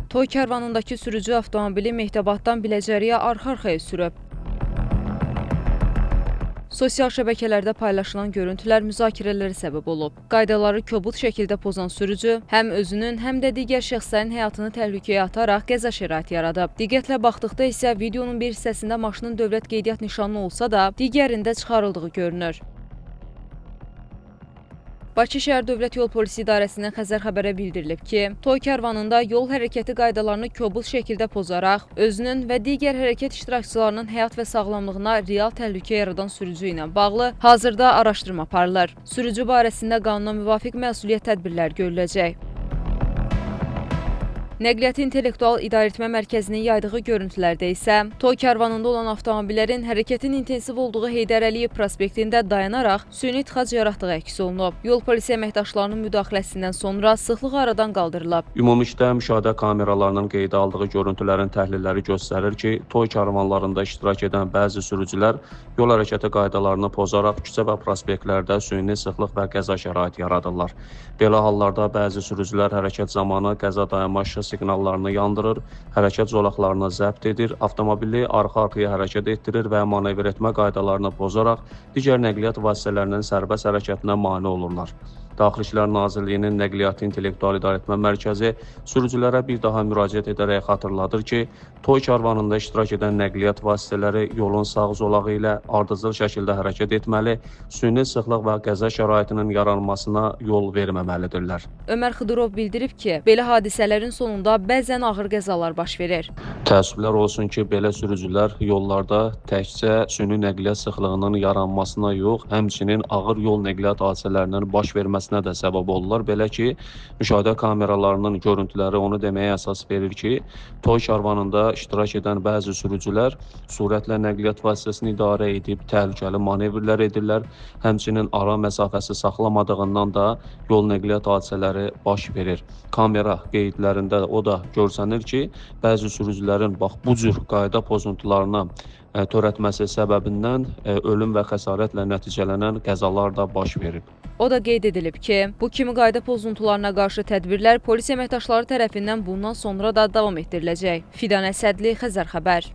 Toy kərvanındakı sürücü avtomobili Mehdabaddan Biləcəriyə arxa-arxaya sürüb. Sosial şəbəkələrdə paylaşılan görüntülər müzakirələrə səbəb olub. Qaydaları kobud şəkildə pozan sürücü həm özünün, həm də digər şəxslərin həyatını təhlükəyə ataraq qəza şəraiti yaradıb. Diqqətlə baxdıqda isə videonun bir hissəsində maşının dövlət qeydiyyat nişanlı olsa da, digərində çıxarıldığı görünür. Bakı şəhər Dövlət Yol Polisi İdarəsindən Xəzər xəbərə bildirilib ki, toy kərvanında yol hərəkəti qaydalarını kobud şəkildə pozaraq, özünün və digər hərəkət iştirakçılarının həyat və sağlamlığına real təhlükə yaradan sürücü ilə bağlı hazırda araşdırma aparılır. Sürücü barəsində qanuna müvafiq məsuliyyət tədbirləri görüləcək. Nəqliyyatı İntellektual İdarəetmə Mərkəzinin yaydığı görüntülərdə isə toy kərvanında olan avtomobillərin hərəkətin intensiv olduğu Heydər Əliyev prospektində dayanaraq süni tıxac yaratdığı əks olunub. Yol polisi əməkdaşlarının müdaxiləsindən sonra sıxlıq aradan qaldırılıb. Ümumilikdə müşahidə kameralarının qeydə aldığı görüntülərin təhlilləri göstərir ki, toy kərvanlarında iştirak edən bəzi sürücülər yol hərəkəti qaydalarını pozaraq küçə və prospektlərdə süni sıxlıq və qəza şəraiti yaradırlar. Belə hallarda bəzi sürücülər hərəkət zamanı qəza dayanma siqnallarını yandırır, hərəkət zolaqlarını zəbt edir, avtomobili arxa-arxaya hərəkət etdirir və manevr etmə qaydalarını pozaraq digər nəqliyyat vasitələrinin sərbəst hərəkətinə mane olurlar. Daxili İşlər Nazirliyinin Nəqliyyatı İntellektual İdarəetmə Mərkəzi sürücülərə bir daha müraciət edərək xatırladır ki, toy kərvanında iştirak edən nəqliyyat vasitələri yolun sağ zolağı ilə ardıcıl şəkildə hərəkət etməli, süni sıxlıq və qəza şəraitinin yaranmasına yol verməməlidirlər. Ömər Xıdırov bildirib ki, belə hadisələrin sonunda bəzən ağır qəzalar baş verir. Təəssüflər olsun ki, belə sürücülər yollarda təkcə süni nəqliyyat sıxlığının yaranmasına yox, həmçinin ağır yol nəqliyyat hadisələrinin baş verməsinə də səbəb olurlar. Belə ki, müşahidə kameralarının görüntüləri onu deməyə əsas verir ki, toy kərvanında iştirak edən bəzi sürücülər sürətlə nəqliyyat vasitəsini idarə edib təhlükəli manevrlər edirlər. Həmçinin ara məsafəsi saxlamadığından da yol nəqliyyat hadisələri baş verir. Kamera qeydlərində o da görsənir ki, bəzi sürücülərin bax bu cür qayda pozuntularına törətməsi səbəbindən ölüm və xəsarətlə nəticələnən qəzalar da baş verib. O da qeyd edilib ki, bu kimi qayda pozuntularına qarşı tədbirlər polis əməkdaşları tərəfindən bundan sonra da davam etdiriləcək. Fidan Əsədli, Xəzər xəbər.